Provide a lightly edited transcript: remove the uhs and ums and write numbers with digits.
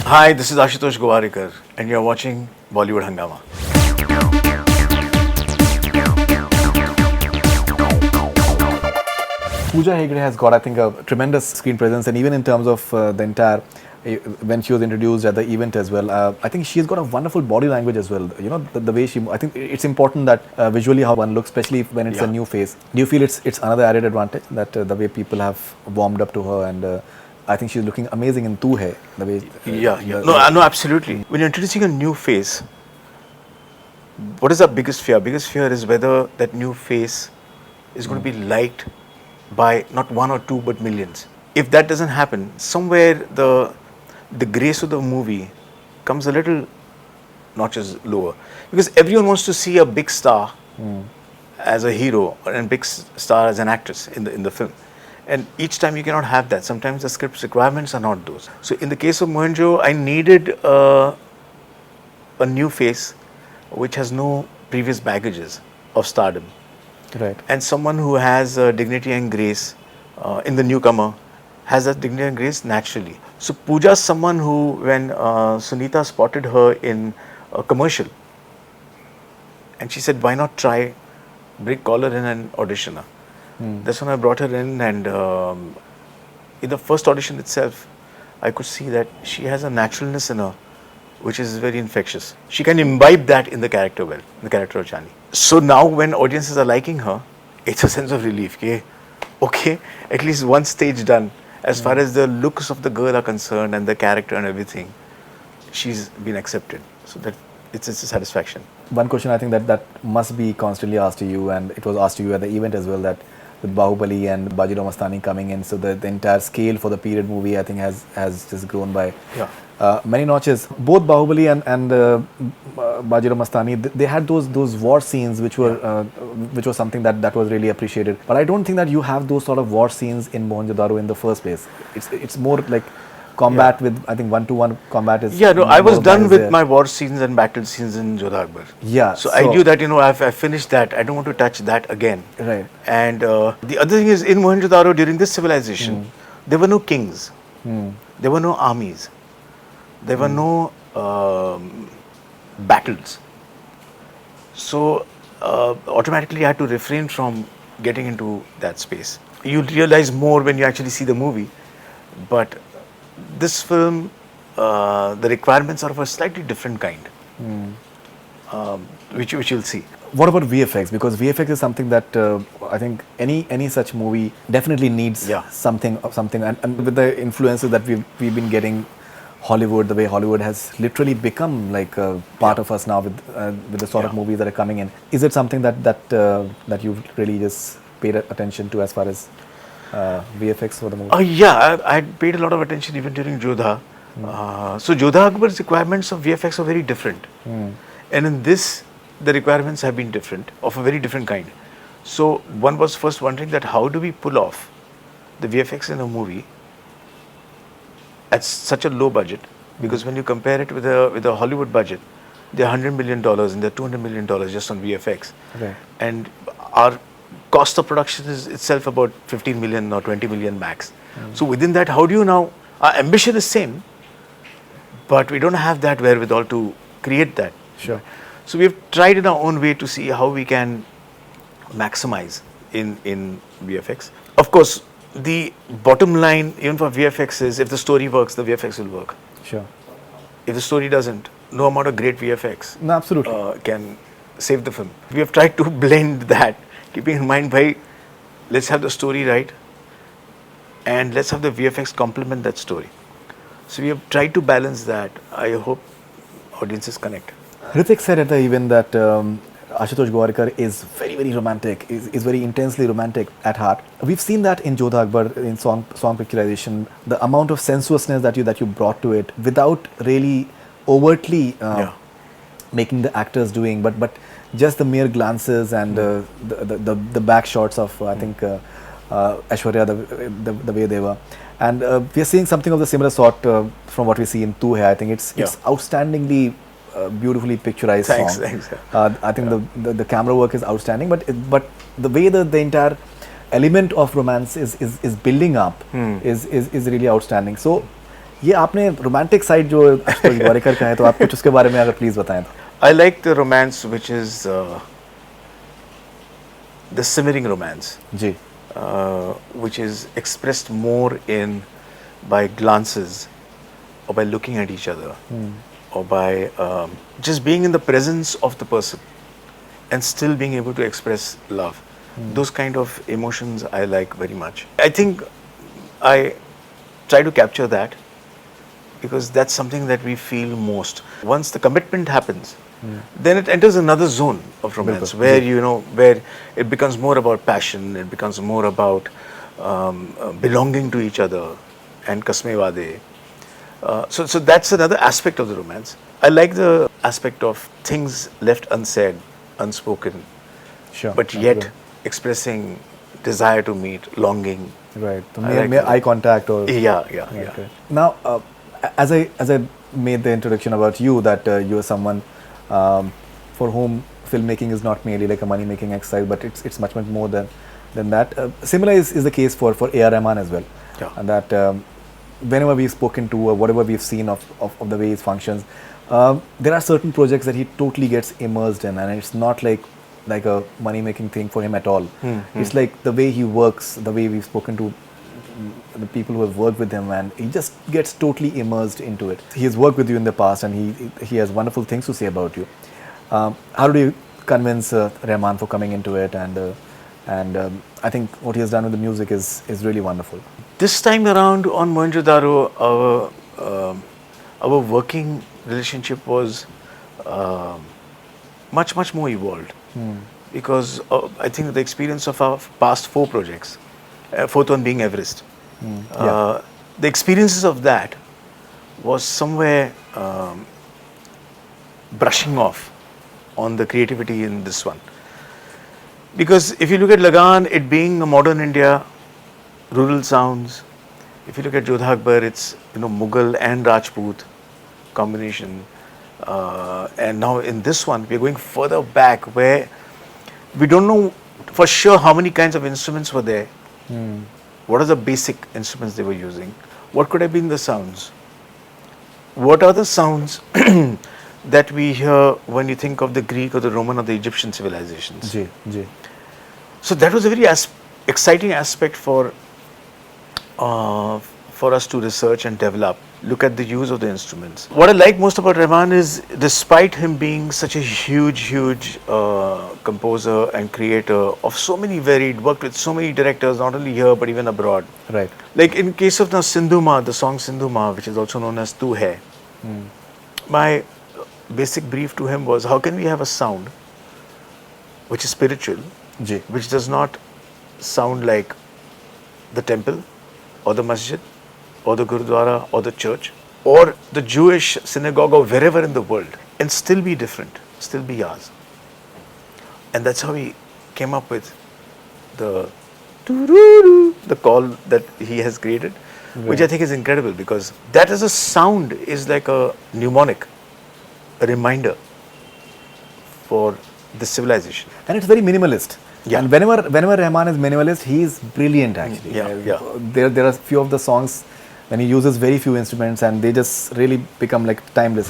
Hi, this is Ashutosh Gowariker, and you're watching Bollywood Hungama. Pooja Hegde has got, I think, a tremendous screen presence, and even in terms of the entire, when she was introduced at the event as well, I think she's got a wonderful body language as well. You know, the way she, I think it's important that visually how one looks, especially when it's a new face. Do you feel it's another added advantage that the way people have warmed up to her, and I think she's looking amazing in Tu Hai, the way. No, absolutely. When you're introducing a new face, what is our biggest fear? Biggest fear is whether that new face is going to be liked by not one or two but millions. If that doesn't happen, somewhere the grace of the movie comes a little notches lower, because everyone wants to see a big star as a hero and big star as an actress in the film. And each time you cannot have that. Sometimes the script's requirements are not those. So in the case of Mohenjo, I needed a new face which has no previous baggages of stardom. Right. And someone who has dignity and grace in the newcomer has that dignity and grace naturally. So Pooja is someone who, when Sunita spotted her in a commercial, and she said, why not try, call her in and audition her. That's when I brought her in, and in the first audition itself, I could see that she has a naturalness in her, which is very infectious. She can imbibe that in the character well, the character of Chani. So now when audiences are liking her, it's a sense of relief. Okay, at least one stage done. As far as the looks of the girl are concerned and the character and everything, she's been accepted. So that it's a satisfaction. One question I think that must be constantly asked to you, and it was asked to you at the event as well, that with Bahubali and Bajirao Mastani coming in, so the entire scale for the period movie I think has just grown by many notches. Both Bahubali and Bajirao Mastani, they had those war scenes which was something that was really appreciated. But I don't think that you have those sort of war scenes in Mohenjo Daro in the first place. It's more like combat with, I think, 1-to-1 combat is. Yeah, no, I was done with my war scenes and battle scenes in Jodha Akbar. Yeah. So I knew that, I finished that. I don't want to touch that again. Right. And the other thing is, in Mohenjo Daro, during this civilization, there were no kings. There were no armies. There were no battles. So automatically I had to refrain from getting into that space. You realize more when you actually see the movie. But this film, the requirements are of a slightly different kind, which you'll see. What about VFX? Because VFX is something that I think any such movie definitely needs something, and with the influences that we've been getting, Hollywood, the way Hollywood has literally become like a part of us now with the sort of movies that are coming in. Is it something that you've really just paid attention to as far as VFX for the movie? I paid a lot of attention even during Jodha. So Jodha Akbar's requirements of VFX are very different. And in this, the requirements have been different, of a very different kind. So one was first wondering that how do we pull off the VFX in a movie at such a low budget? Because when you compare it with a Hollywood budget, they're $100 million and they're $200 million just on VFX. Okay. And our cost of production is itself about 15 million or 20 million max. So within that, how do you now, our ambition is same, but we don't have that wherewithal to create that. Sure. So we have tried in our own way to see how we can maximize in VFX. Of course, the bottom line even for VFX is, if the story works, the VFX will work. Sure. If the story doesn't, no amount of great VFX No, absolutely. can save the film. We have tried to blend that, keeping in mind, let's have the story right, and let's have the VFX complement that story. So we have tried to balance that. I hope audiences connect. Hrithik said at the event that Ashutosh Gowariker is very, very romantic, is very intensely romantic at heart. We've seen that in Jodha Akbar, in song picturization, the amount of sensuousness that you brought to it without really overtly making the actors doing, but just the mere glances and the back shots of I think Aishwarya, the way they were, and we are seeing something of the similar sort from what we see in Tu Hai. I think it's outstandingly beautifully picturized Thanks. song. I think the camera work is outstanding, but the way the entire element of romance is building up is really outstanding. So ये आपने romantic side जो आशुतोष गोवारिकर का है, तो आप कुछ उसके बारे में अगर प्लीज बताएं तो. I like the romance which is the simmering romance, ji. which is expressed more in by glances or by looking at each other or by just being in the presence of the person and still being able to express love. Those kind of emotions I like very much. I think I try to capture that because that's something that we feel most. Once the commitment happens, then it enters another zone of romance where where it becomes more about passion, it becomes more about belonging to each other and kasme wade. So that's another aspect of the romance. I like the aspect of things left unsaid, unspoken, Sure. but yet expressing desire to meet, longing. Right. So I like mere that. eye contact or. Yeah. Okay. Now, as I made the introduction about you, that you are someone for whom filmmaking is not merely like a money making exercise, but it's much more than that. Similar is the case for A R Rehman as well. Yeah. And that whenever we've spoken to or whatever we've seen of the way he functions, there are certain projects that he totally gets immersed in, and it's not like a money making thing for him at all. It's like the way he works, the way we've spoken to the people who have worked with him, and he just gets totally immersed into it. He has worked with you in the past, and he has wonderful things to say about you. How do you convince Rehman for coming into it? And I think what he has done with the music is really wonderful. This time around on Mohenjo Daro, our working relationship was much more evolved because I think the experience of our past 4 projects, fourth one being Everest, the experiences of that was somewhere brushing off on the creativity in this one. Because if you look at Lagaan, it being a modern India, rural sounds. If you look at Jodha Akbar, it's Mughal and Rajput combination. And now in this one, we're going further back where we don't know for sure how many kinds of instruments were there. What are the basic instruments they were using? What could have been the sounds? What are the sounds that we hear when you think of the Greek or the Roman or the Egyptian civilizations? Ji. So that was a very exciting aspect for us to research and develop. Look at the use of the instruments. What I like most about Rehman is, despite him being such a huge composer and creator of so many varied, worked with so many directors, not only here but even abroad. Right. Like in case of now Sindhu Ma, the song Sindhu Ma, which is also known as Tu Hai. My basic brief to him was, how can we have a sound which is spiritual, Ji. which does not sound like the temple or the masjid or the gurudwara or the church or the Jewish synagogue or wherever in the world, and still be different, still be ours. And that's how he came up with the call that he has created, which I think is incredible, because that as a sound is like a mnemonic, a reminder for the civilization. And it's very minimalist. Yeah. And whenever Rehman is minimalist, he is brilliant actually. Yeah. There are few of the songs when he uses very few instruments, and they just really become like timeless.